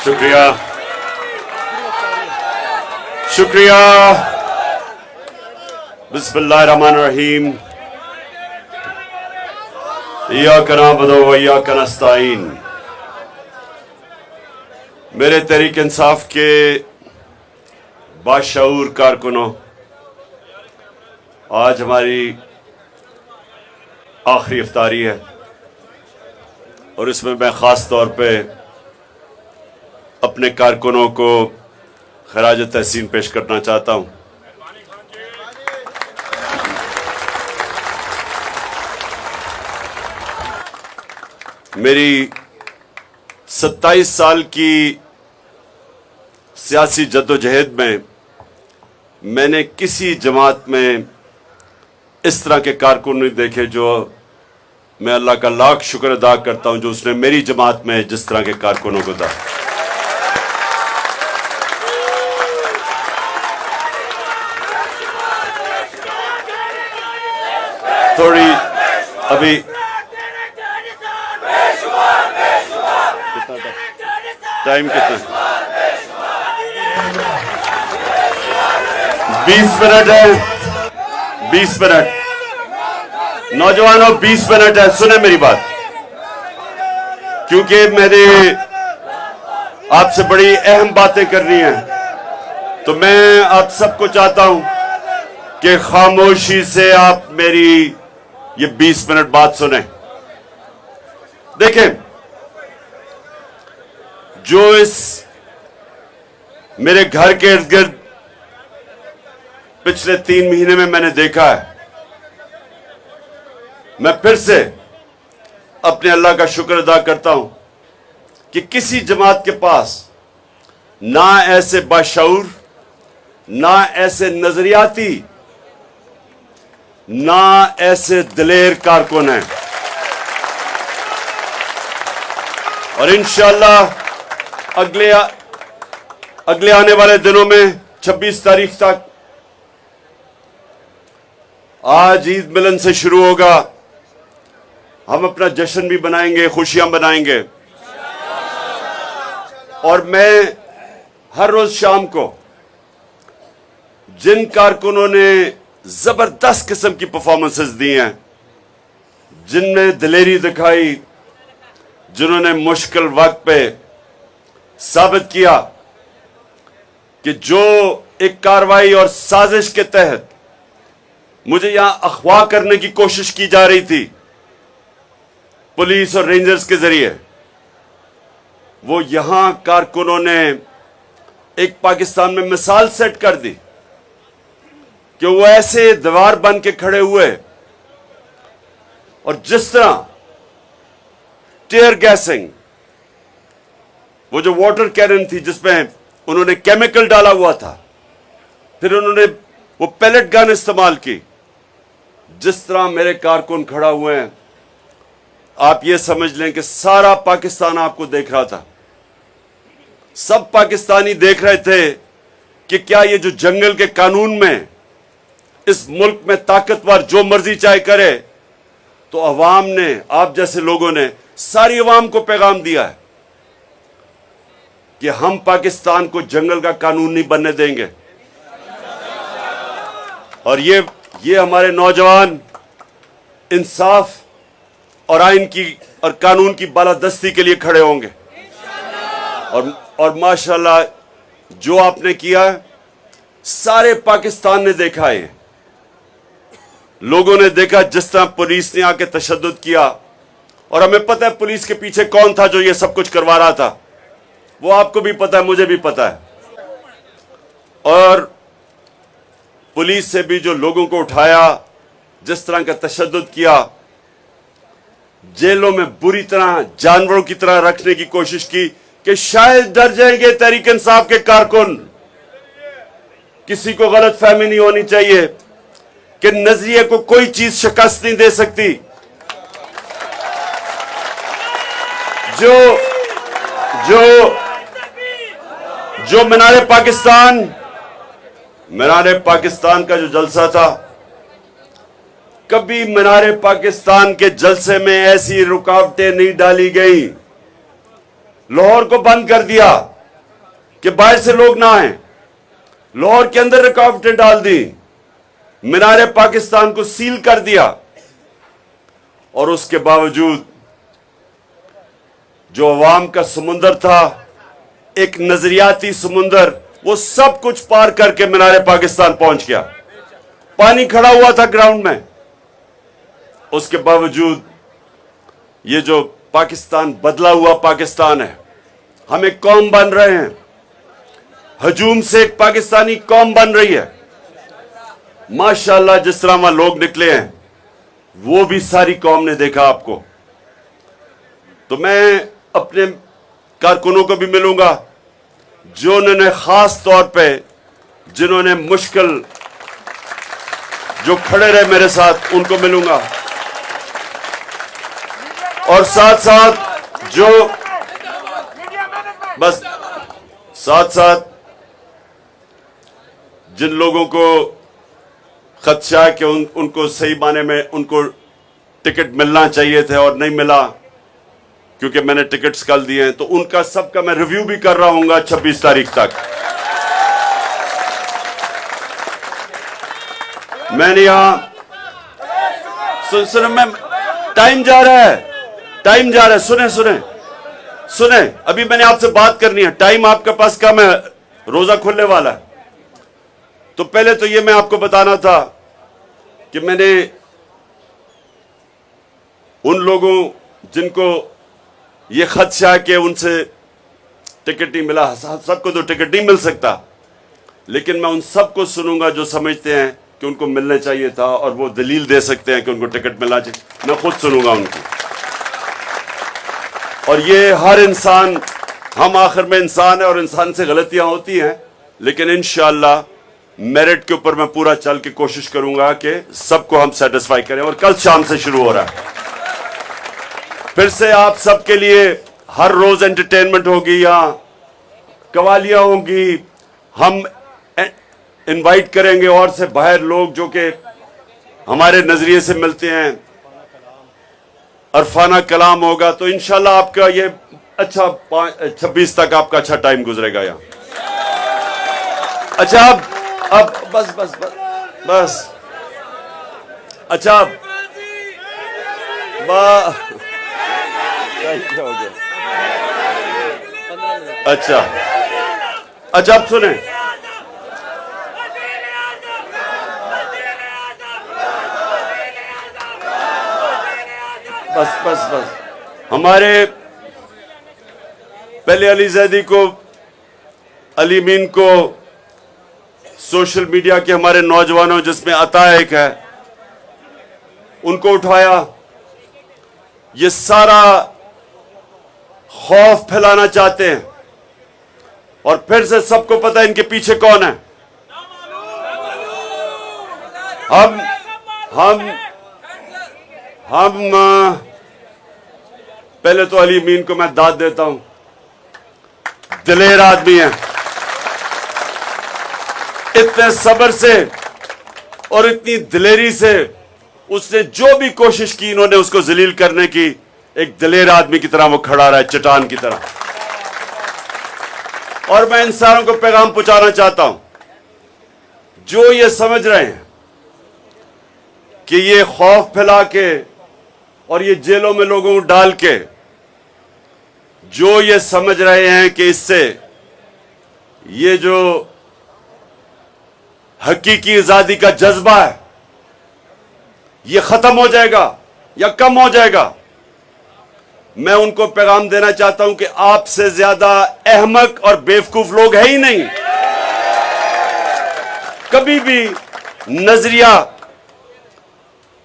शुक्रिया शुक्रिया। बिस्मिल्लाहिर्रहमानिर्रहीम। इय्याका नअबुदु व इय्याका नस्तईन। मेरे तहरीक इंसाफ के बाशऊर कारकुनों, आज हमारी आखिरी इफ्तारी है और इसमें मैं ख़ास तौर पे अपने कारकुनों को खराज तहसीन पेश करना चाहता हूं। मेरी 27 साल की सियासी जद्दोजहद में मैंने किसी जमात में इस तरह के कारकुन नहीं देखे जो मैं अल्लाह का लाख शुक्र अदा करता हूं जो उसने मेरी जमात में जिस तरह के कारकुनों को दा। थोड़ी अभी टाइम कितना 20 मिनट है। 20 मिनट नौजवानों, 20 मिनट है। सुने मेरी बात, क्योंकि मैंने आपसे बड़ी अहम बातें करनी है, तो मैं आप सबको चाहता हूं कि खामोशी से आप मेरी ये 20 मिनट बात सुने। देखें, जो इस मेरे घर के इर्द गिर्द पिछले 3 महीने में मैंने देखा है, मैं फिर से अपने अल्लाह का शुक्र अदा करता हूं कि किसी जमात के पास ना ऐसे बाशऊर, ना ऐसे नजरियाती, ना ऐसे दिलेर कारकुन हैं। और इंशाअल्लाह अगले आने वाले दिनों में 26 तारीख तक, आज ईद मिलन से शुरू होगा, हम अपना जश्न भी बनाएंगे, खुशियां बनाएंगे। और मैं हर रोज शाम को जिन कारकुनों ने जबरदस्त किस्म की परफॉर्मेंसेस दी हैं, जिनमें दिलेरी दिखाई, जिन्होंने मुश्किल वक्त पे साबित किया कि जो एक कार्रवाई और साजिश के तहत मुझे यहां अगवा करने की कोशिश की जा रही थी पुलिस और रेंजर्स के जरिए, वो यहां कारकुनों ने एक पाकिस्तान में मिसाल सेट कर दी कि वो ऐसे दीवार बन के खड़े हुए और जिस तरह टीयर गैसिंग, वो जो वाटर कैनन थी जिसमें उन्होंने केमिकल डाला हुआ था, फिर उन्होंने वो पैलेट गन इस्तेमाल की, जिस तरह मेरे कारकुन खड़ा हुए हैं, आप ये समझ लें कि सारा पाकिस्तान आपको देख रहा था। सब पाकिस्तानी देख रहे थे कि क्या ये जो जंगल के कानून में इस मुल्क में ताकतवर जो मर्जी चाहे करे, तो अवाम ने, आप जैसे लोगों ने, सारी अवाम को पैगाम दिया है कि हम पाकिस्तान को जंगल का कानून नहीं बनने देंगे। और ये हमारे नौजवान इंसाफ और आइन की और कानून की बालादस्ती के लिए खड़े होंगे। और माशाल्लाह जो आपने किया है, सारे पाकिस्तान ने देखा है। लोगों ने देखा जिस तरह पुलिस ने आके तशद्दुद किया, और हमें पता है पुलिस के पीछे कौन था जो ये सब कुछ करवा रहा था। वो आपको भी पता है, मुझे भी पता है। और पुलिस से भी जो लोगों को उठाया, जिस तरह का तशद्दुद किया, जेलों में बुरी तरह जानवरों की तरह रखने की कोशिश की कि शायद डर जाएंगे तहरीक इंसाफ के कारकुन। किसी को गलत फहमी नहीं होनी चाहिए कि नजरिए को कोई चीज शिकस्त नहीं दे सकती। जो जो जो मीनारे पाकिस्तान का जो जलसा था, कभी मीनारे पाकिस्तान के जलसे में ऐसी रुकावटें नहीं डाली गई। लाहौर को बंद कर दिया, कि बाहर से लोग ना आए, लाहौर के अंदर रुकावटें डाल दी, मीनार पाकिस्तान को सील कर दिया, और उसके बावजूद जो अवाम का समुंदर था, एक नजरियाती समुंदर, वो सब कुछ पार करके मीनार पाकिस्तान पहुंच गया। पानी खड़ा हुआ था ग्राउंड में, उसके बावजूद ये जो पाकिस्तान बदला हुआ पाकिस्तान है, हम एक कौम बन रहे हैं, हजूम से एक पाकिस्तानी कौम बन रही है। माशाअल्लाह जिस तरह वहां लोग निकले हैं, वो भी सारी कौम ने देखा आपको। तो मैं अपने कारकुनों को भी मिलूंगा, जो उन्होंने खास तौर पे, जिन्होंने मुश्किल जो खड़े रहे मेरे साथ, उनको मिलूंगा, और साथ साथ जो बस साथ साथ जिन लोगों को खदशा है कि उनको सही माने में उनको टिकट मिलना चाहिए थे और नहीं मिला, क्योंकि मैंने टिकट्स कल दिए हैं, तो उनका सबका मैं रिव्यू भी कर रहा हूंगा 26 तारीख तक। मैंने यहां सुने, मैं टाइम जा रहा है, टाइम जा रहा है, सुने सुने सुने, अभी मैंने आपसे बात करनी है, टाइम आपके पास कम है, रोजा खुलने वाला है। तो पहले तो ये मैं आपको बताना था कि मैंने उन लोगों जिनको ये खदशा कि उनसे टिकट नहीं मिला, सबको तो टिकट नहीं मिल सकता, लेकिन मैं उन सबको सुनूंगा जो समझते हैं कि उनको मिलने चाहिए था और वो दलील दे सकते हैं कि उनको टिकट मिलना चाहिए। मैं खुद सुनूंगा उनकी। और ये हर इंसान, हम आखिर में इंसान है और इंसान से गलतियां होती हैं, लेकिन इंशाअल्लाह मेरिट के ऊपर मैं पूरा चल के कोशिश करूंगा कि सबको हम सेटिस्फाई करें। और कल शाम से शुरू हो रहा है, फिर से आप सबके लिए हर रोज एंटरटेनमेंट होगी, यहाँ कवालियां होंगी, हम इनवाइट करेंगे और से बाहर लोग जो कि हमारे नजरिए से मिलते हैं, अरफाना कलाम होगा। तो इंशाल्लाह आपका ये अच्छा 26 तक आपका अच्छा टाइम गुजरेगा यहाँ। अच्छा अब बस बस बस बस अच्छा हो गया। अच्छा अब सुने, बस हमारे पहले अली जैदी को, अली मीन को सोशल मीडिया के हमारे नौजवानों जिसमें अता एक है, उनको उठाया। ये सारा खौफ फैलाना चाहते हैं और फिर से सबको पता है इनके पीछे कौन है। हम पहले तो अली मीन को मैं दाद देता हूं, दिलेर आदमी है, इतने सब्र से और इतनी दिलेरी से उसने जो भी कोशिश की, इन्होंने उसको जलील करने की, एक दिलेर आदमी की तरह वो खड़ा रहा है, चट्टान की तरह। और मैं इंसानों को पैगाम पहुंचाना चाहता हूं जो ये समझ रहे हैं कि ये खौफ फैला के और ये जेलों में लोगों को डाल के, जो ये समझ रहे हैं कि इससे ये जो हकीकी आजादी का जज्बा है ये खत्म हो जाएगा या कम हो जाएगा, मैं उनको पैगाम देना चाहता हूं कि आपसे ज्यादा अहमक और बेवकूफ लोग है ही नहीं। कभी भी नजरिया,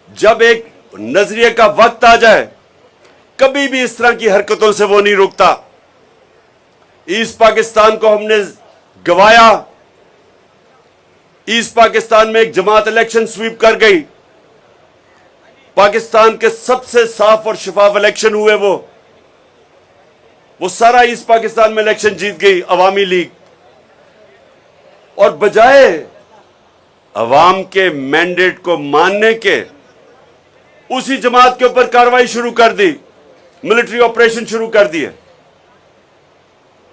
जब एक नजरिए का वक्त आ जाए, कभी भी इस तरह की हरकतों से वो नहीं रुकता। ईस्ट पाकिस्तान को हमने गवाया, ईस्ट पाकिस्तान में एक जमात इलेक्शन स्वीप कर गई, पाकिस्तान के सबसे साफ और शफाफ इलेक्शन हुए, वो सारा ईस्ट पाकिस्तान में इलेक्शन जीत गई अवामी लीग। और बजाय अवाम के मैंडेट को मानने के, उसी जमात के ऊपर कार्रवाई शुरू कर दी, मिलिट्री ऑपरेशन शुरू कर दिए।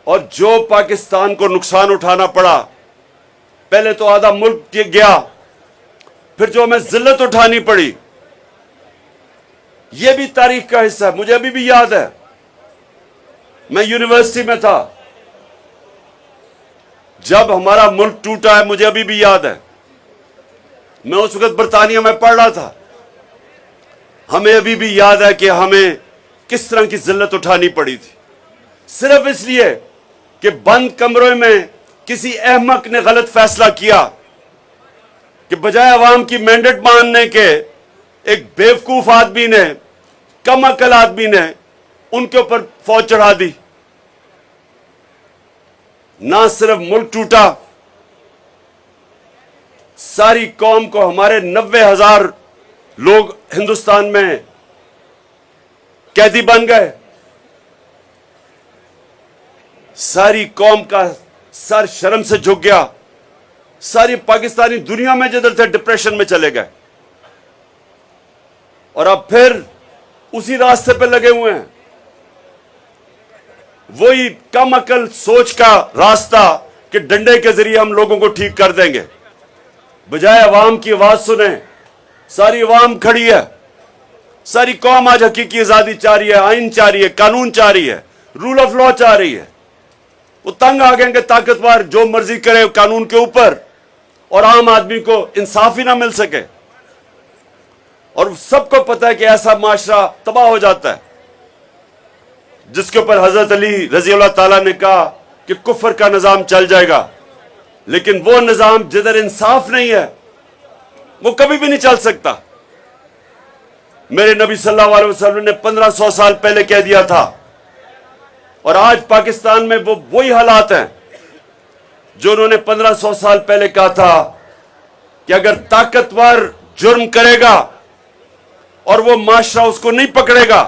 और जो पाकिस्तान को नुकसान उठाना पड़ा, पहले तो आधा मुल्क गया, फिर जो हमें जिल्लत उठानी पड़ी, यह भी तारीख का हिस्सा है। मुझे अभी भी याद है, मैं यूनिवर्सिटी में था जब हमारा मुल्क टूटा है। मुझे अभी भी याद है, मैं उस वक्त बरतानिया में पढ़ रहा था। हमें अभी भी याद है कि हमें किस तरह की जिल्लत उठानी पड़ी थी, सिर्फ इसलिए कि बंद कमरों में किसी अहमक ने गलत फैसला किया कि बजाय अवाम की मैंडेट मानने के एक बेवकूफ आदमी ने, कम अकल आदमी ने उनके ऊपर फौज चढ़ा दी। ना सिर्फ मुल्क टूटा, सारी कौम को, हमारे 90,000 लोग हिंदुस्तान में कैदी बन गए। सारी कौम का सर शर्म से झुक गया। सारी पाकिस्तानी दुनिया में जिधर थे डिप्रेशन में चले गए, और अब फिर उसी रास्ते पे लगे हुए हैं। वही कम अकल सोच का रास्ता कि डंडे के जरिए हम लोगों को ठीक कर देंगे, बजाय अवाम की आवाज सुने। सारी अवाम खड़ी है, सारी कौम आज हकीकी आजादी चाह रही है, आइन चाह रही है, कानून चाह रही है, रूल ऑफ लॉ चाह रही है। वो तंग आ गए कि ताकतवर जो मर्जी करे कानून के ऊपर, और आम आदमी को इंसाफ ही ना मिल सके। और सबको पता है कि ऐसा माशरा तबाह हो जाता है, जिसके ऊपर हजरत अली रजी अल्लाह ताला ने कहा कि कुफर का निजाम चल जाएगा। लेकिन वो निजाम जिधर इंसाफ नहीं है, वो कभी भी नहीं चल सकता। मेरे नबी सल्लल्लाहु अलैहि वसल्लम ने 1500 साल पहले कह दिया था, और आज पाकिस्तान में वो वही हालात हैं जो उन्होंने 1500 साल पहले कहा था कि अगर ताकतवर जुर्म करेगा और वो माशरा उसको नहीं पकड़ेगा,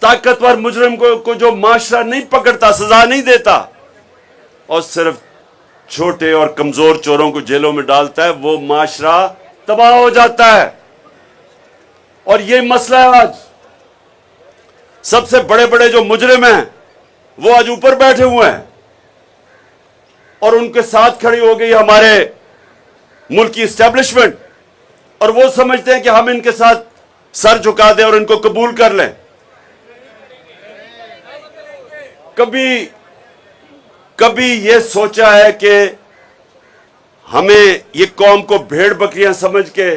ताकतवर मुजरिम को जो माशरा नहीं पकड़ता, सजा नहीं देता, और सिर्फ छोटे और कमजोर चोरों को जेलों में डालता है, वो माशरा तबाह हो जाता है। और ये मसला है आज। सबसे बड़े बड़े जो मुजरिम हैं वो आज ऊपर बैठे हुए हैं, और उनके साथ खड़ी हो गई हमारे मुल्क की एस्टेब्लिशमेंट, और वो समझते हैं कि हम इनके साथ सर झुका दें और इनको कबूल कर लें। कभी ये सोचा है कि हमें ये कौम को भेड़ बकरियां समझ के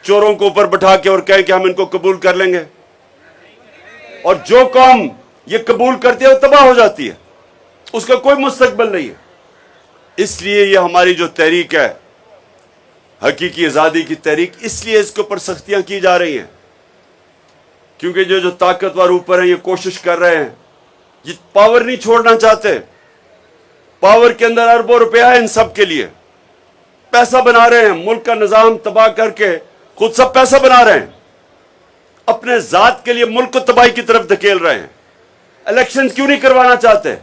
चोरों को ऊपर बैठा के और कहें कि हम इनको कबूल कर लेंगे? और जो कौम ये कबूल करती है वो तबाह हो जाती है, उसका कोई मुस्तकबिल नहीं है। इसलिए ये हमारी जो तहरीक है, हकीकी आज़ादी की तहरीक, इसलिए इसके ऊपर सख्तियां की जा रही हैं, क्योंकि जो ताकतवर ऊपर है ये कोशिश कर रहे हैं, ये पावर नहीं छोड़ना चाहते। पावर के अंदर अरबों रुपया है इन सब के लिए, पैसा बना रहे हैं, मुल्क का निजाम तबाह करके खुद सब पैसा बना रहे हैं, अपने जात के लिए मुल्क को तबाही की तरफ धकेल रहे हैं। इलेक्शन क्यों नहीं करवाना चाहते?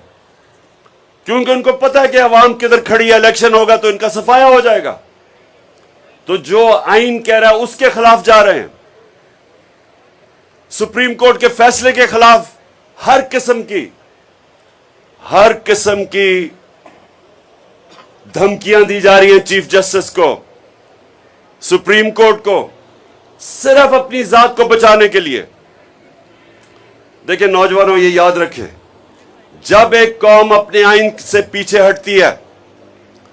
क्योंकि उनको पता है कि अवाम किधर खड़ी है, इलेक्शन होगा तो इनका सफाया हो जाएगा। तो जो आइन कह रहा है उसके खिलाफ जा रहे हैं, सुप्रीम कोर्ट के फैसले के खिलाफ हर किस्म की धमकियां दी जा रही हैं चीफ जस्टिस को, सुप्रीम कोर्ट को, सिर्फ अपनी जात को बचाने के लिए। देखिए नौजवानों, ये याद रखें, जब एक कौम अपने आइन से पीछे हटती है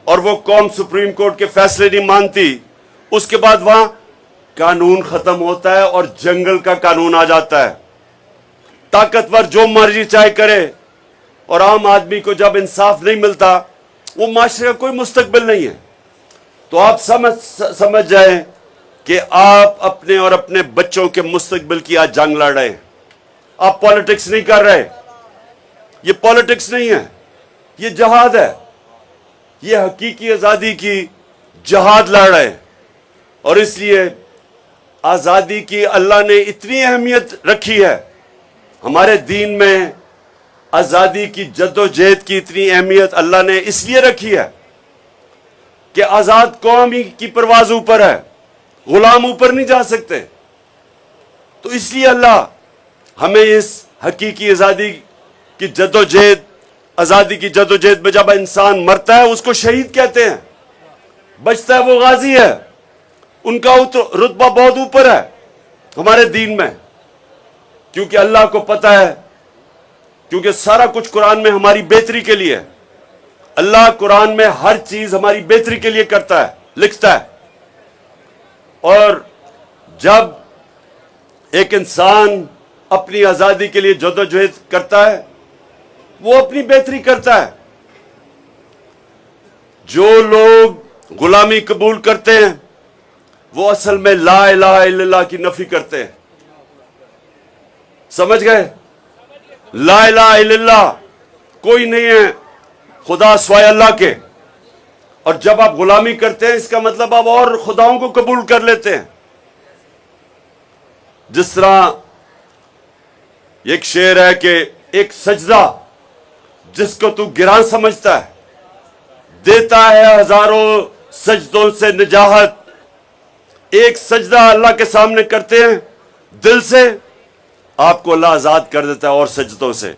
और वो कौम सुप्रीम कोर्ट के फैसले नहीं मानती, उसके बाद वहां कानून खत्म होता है और जंगल का कानून आ जाता है। ताकतवर जो मर्जी चाहे करे, और आम आदमी को जब इंसाफ नहीं मिलता, वो माशरे का कोई मुस्तकबिल नहीं है। तो आप समझ जाएं कि आप अपने और अपने बच्चों के मुस्तकबिल की आज जंग लड़ रहे हैं। आप पॉलिटिक्स नहीं कर रहे, ये पॉलिटिक्स नहीं है, ये जहाद है। ये हकीकी आज़ादी की जहाद लड़ रहे हैं। और इसलिए आज़ादी की अल्लाह ने इतनी अहमियत रखी है, हमारे दीन में आज़ादी की जद्दोजहद की इतनी अहमियत अल्लाह ने इसलिए रखी है कि आज़ाद कौम ही की परवाज़ ऊपर है, गुलाम ऊपर नहीं जा सकते। तो इसलिए अल्लाह हमें इस हकीकी आज़ादी की जद्दोजहद आजादी की जदोजहद में जब इंसान मरता है उसको शहीद कहते हैं, बचता है वो गाजी है। उनका रुतबा बहुत ऊपर है हमारे दीन में, क्योंकि अल्लाह को पता है, क्योंकि सारा कुछ कुरान में हमारी बेहतरी के लिए है। अल्लाह कुरान में हर चीज हमारी बेहतरी के लिए करता है, लिखता है। और जब एक इंसान अपनी आजादी के लिए जदोजहद करता है, वो अपनी बेहतरी करता है। जो लोग गुलामी कबूल करते हैं वो असल में ला इलाहा इल्लल्लाह की नफी करते हैं। समझ गए? ला इलाहा इल्लल्लाह कोई नहीं है खुदा सिवाय अल्लाह के। और जब आप गुलामी करते हैं इसका मतलब आप और खुदाओं को कबूल कर लेते हैं। जिस तरह एक शेर है कि एक सजदा जिसको तू गिरान समझता है देता है हजारों सजदों से निजाहत। एक सजदा अल्लाह के सामने करते हैं दिल से, आपको अल्लाह आजाद कर देता है और सजदों से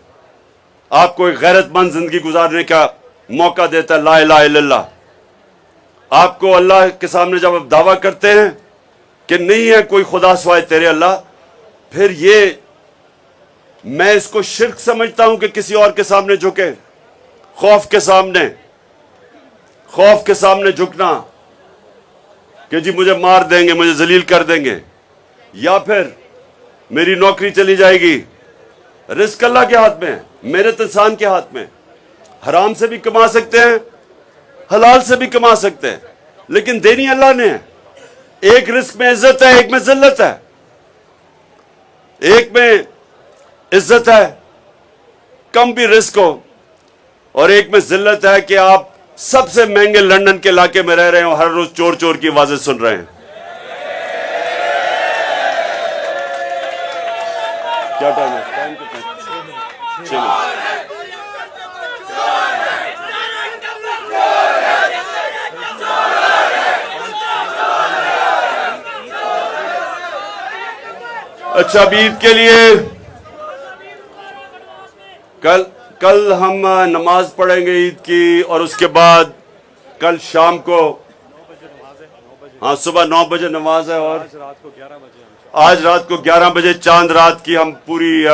आपको एक गैरतमंद जिंदगी गुजारने का मौका देता है। ला इलाहा इल्लल्लाह। आपको अल्लाह के सामने जब आप दावा करते हैं कि नहीं है कोई खुदा सिवाय तेरे अल्लाह, फिर ये मैं इसको शिर्क समझता हूं कि किसी और के सामने झुके। खौफ के सामने झुकना कि जी मुझे मार देंगे, मुझे जलील कर देंगे, या फिर मेरी नौकरी चली जाएगी। रिस्क अल्लाह के हाथ में है, मेहनत इंसान के हाथ में। हराम से भी कमा सकते हैं, हलाल से भी कमा सकते हैं, लेकिन देनी अल्लाह ने है। एक रिस्क में इज्जत है, एक में जिल्लत है। एक में इज्जत है, कम भी रिस्क हो, और एक में जिल्लत है कि आप सबसे महंगे लंदन के इलाके में रह रहे हो, हर रोज चोर चोर की आवाजें सुन रहे हैं। क्या टाइम है? टाइम चलो। अच्छा, अब ईद के लिए कल हम नमाज पढ़ेंगे ईद की, और उसके बाद कल शाम को, हाँ सुबह 9 बजे नमाज है, और आज रात को 11 बजे चांद रात की हम पूरी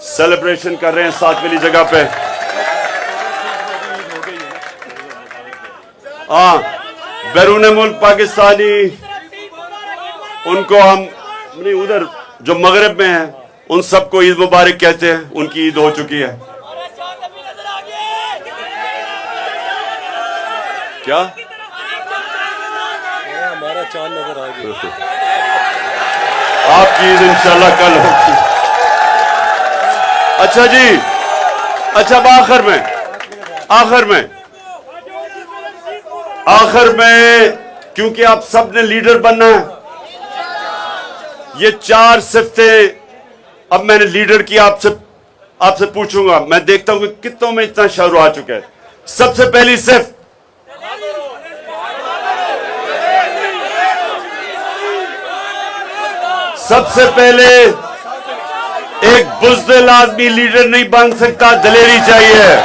सेलिब्रेशन कर रहे हैं सात वाली जगह पे। हाँ, बैरून मुल्क पाकिस्तानी उनको हम नहीं, उधर जो मगरब में है उन सबको ईद मुबारक कहते हैं, उनकी ईद हो चुकी है। क्या हमारा चांद नजर आ गया। आपकी ईद इंशाल्लाह कल होगी। अच्छा जी, अच्छा अब आखिर में क्योंकि आप सब ने लीडर बनना है, ये 4 सिफ्तें अब मैंने लीडर की आपसे पूछूंगा। मैं देखता हूं कि कितनों में इतना शौर आ चुका है। सबसे पहली सिफ्त, सबसे पहले एक बुज़दिल आदमी लीडर नहीं बन सकता, दलेरी चाहिए।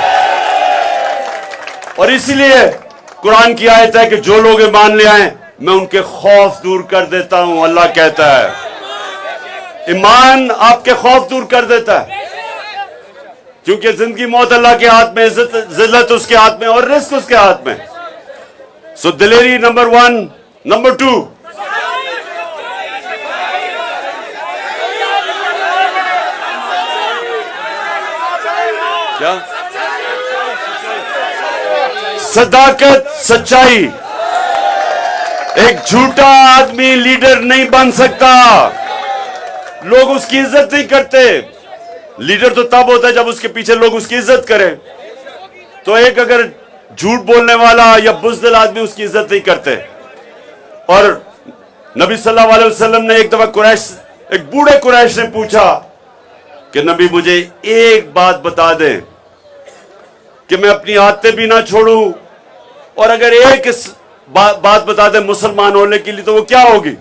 और इसीलिए कुरान की आयत है कि जो लोग ईमान ले आए मैं उनके खौफ दूर कर देता हूं। अल्लाह कहता है ईमान आपके खौफ दूर कर देता है, क्योंकि जिंदगी मौत अल्लाह के हाथ में, इज्जत जिल्लत उसके हाथ में, और रिस्क उसके हाथ में। सो दिलेरी नंबर 1। नंबर 2, क्या? सदाकत, सच्चाई। एक झूठा आदमी लीडर नहीं बन सकता, लोग उसकी इज्जत नहीं करते। लीडर तो तब होता है जब उसके पीछे लोग उसकी इज्जत करें। तो एक अगर झूठ बोलने वाला या बुज़दिल आदमी उसकी इज्जत नहीं करते। और नबी सल्लल्लाहु अलैहि वसल्लम ने एक दफा एक बूढ़े कुरैश ने पूछा कि नबी मुझे एक बात बता दें कि मैं अपनी आदतें भी ना छोड़ूं, और अगर एक बात बता दें मुसलमान होने के लिए तो वो क्या होगी?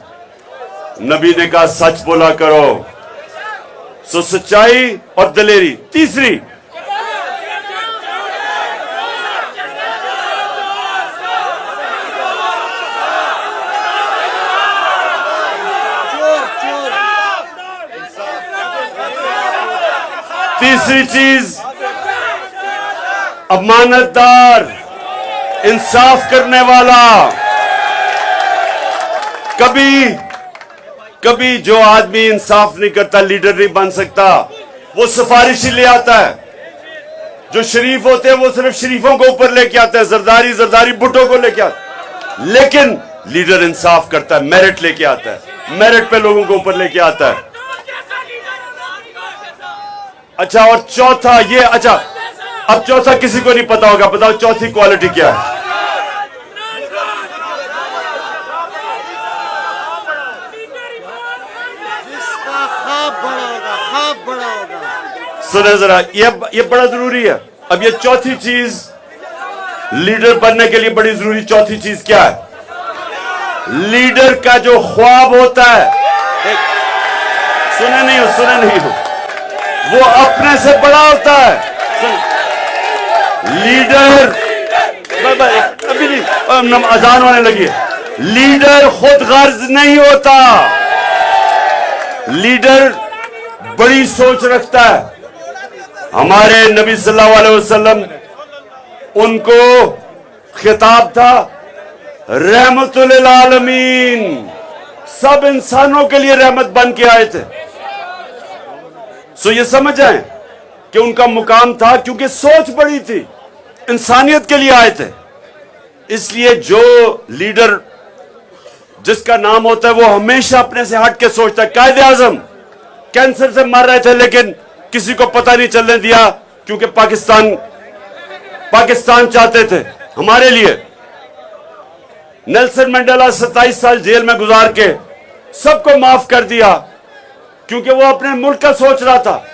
नबी ने कहा सच बोला करो। सो सच्चाई और दलेरी। तीसरी, तीसरी चीज, अमानतदार, इंसाफ करने वाला। कभी जो आदमी इंसाफ नहीं करता लीडर नहीं बन सकता। वो सिफारिशी ले आता है। जो शरीफ होते हैं वो सिर्फ शरीफों को ऊपर लेके आते हैं, जरदारी भुट्टो को लेके आते। लेकिन लीडर इंसाफ करता है, मेरिट लेके आता है, मेरिट पे लोगों को ऊपर लेके आता है। अच्छा, और चौथा ये, अच्छा अब चौथा किसी को नहीं पता होगा, बताओ चौथी क्वालिटी क्या है? ख्वाब बड़ा होगा। सुने जरा, ये बड़ा जरूरी है। अब ये चौथी चीज लीडर बनने के लिए बड़ी जरूरी चौथी चीज क्या है? लीडर का जो ख्वाब होता है, सुने नहीं हो, वो अपने से बड़ा होता है। लीडर अभी नहीं, अजान होने लगी है। लीडर खुद गर्ज नहीं होता, लीडर बड़ी सोच रखता है। हमारे नबी सल्लल्लाहु अलैहि वसल्लम, उनको खिताब था रहमतुल आलमीन, सब इंसानों के लिए रहमत बन के आए थे। सो ये समझ जाएं कि उनका मुकाम था, क्योंकि सोच बड़ी थी, इंसानियत के लिए आए थे। इसलिए जो लीडर जिसका नाम होता है वो हमेशा अपने से हट के सोचता है। कायदे आजम कैंसर से मर रहे थे, लेकिन किसी को पता नहीं चलने दिया, क्योंकि पाकिस्तान चाहते थे हमारे लिए। नेल्सन मंडेला 27 साल जेल में गुजार के सबको माफ कर दिया, क्योंकि वो अपने मुल्क का सोच रहा था।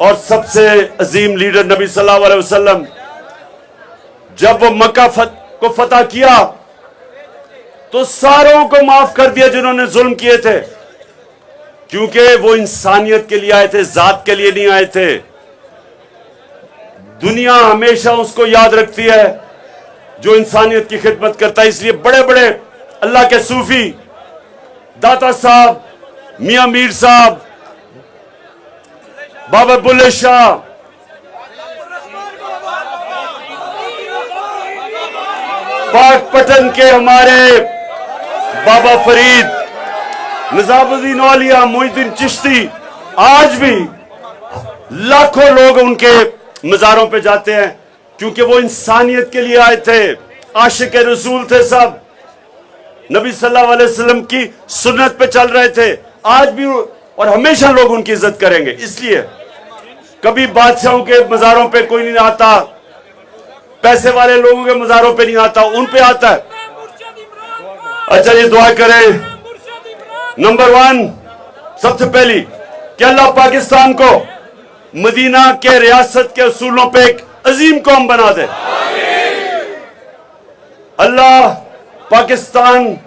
और सबसे अजीम लीडर नबी सल्लल्लाहु अलैहि वसल्लम, जब वो मक्का को फतह किया तो सारों को माफ कर दिया जिन्होंने जुल्म किए थे, क्योंकि वो इंसानियत के लिए आए थे, जात के लिए नहीं आए थे। दुनिया हमेशा उसको याद रखती है जो इंसानियत की खिदमत करता है। इसलिए बड़े बड़े अल्लाह के सूफी, दाता साहब, मियां मीर साहब, बाबा बुल्ले शाह, पाकपटन के हमारे बाबा फरीद, निजामुद्दीन औलिया, मोइनुद्दीन चिश्ती, आज भी लाखों लोग उनके मज़ारों पे जाते हैं, क्योंकि वो इंसानियत के लिए आए थे, आशिक रसूल थे सब, नबी सल्लल्लाहु अलैहि वसल्लम की सुन्नत पे चल रहे थे। आज भी और हमेशा लोग उनकी इज्जत करेंगे। इसलिए कभी बादशाहों के मज़ारों पे कोई नहीं आता, पैसे वाले लोगों के मज़ारों पे नहीं आता, उन पे आता है। अच्छा, ये दुआ करें। नंबर 1 सबसे पहली कि अल्लाह पाकिस्तान को मदीना के रियासत के असूलों पे एक अजीम कौम बना दे। अल्लाह पाकिस्तान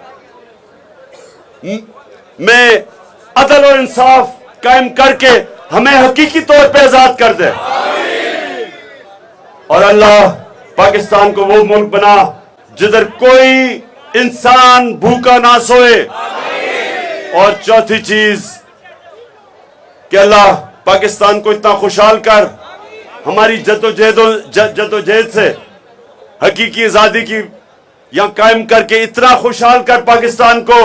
में अदल और इंसाफ कायम करके हमें हकीकी तौर पे आजाद कर दे। और अल्लाह पाकिस्तान को वो मुल्क बना जिधर कोई इंसान भूखा ना सोए। और चौथी चीज कि अल्लाह पाकिस्तान को इतना खुशहाल कर, हमारी जद्दोजहद से हकीकी आजादी की यहां कायम करके इतना खुशहाल कर पाकिस्तान को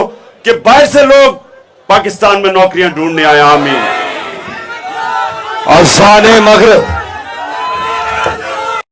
कि बाहर से लोग पाकिस्तान में नौकरियां ढूंढने आए। आमीन। अज़ान मग़रिब।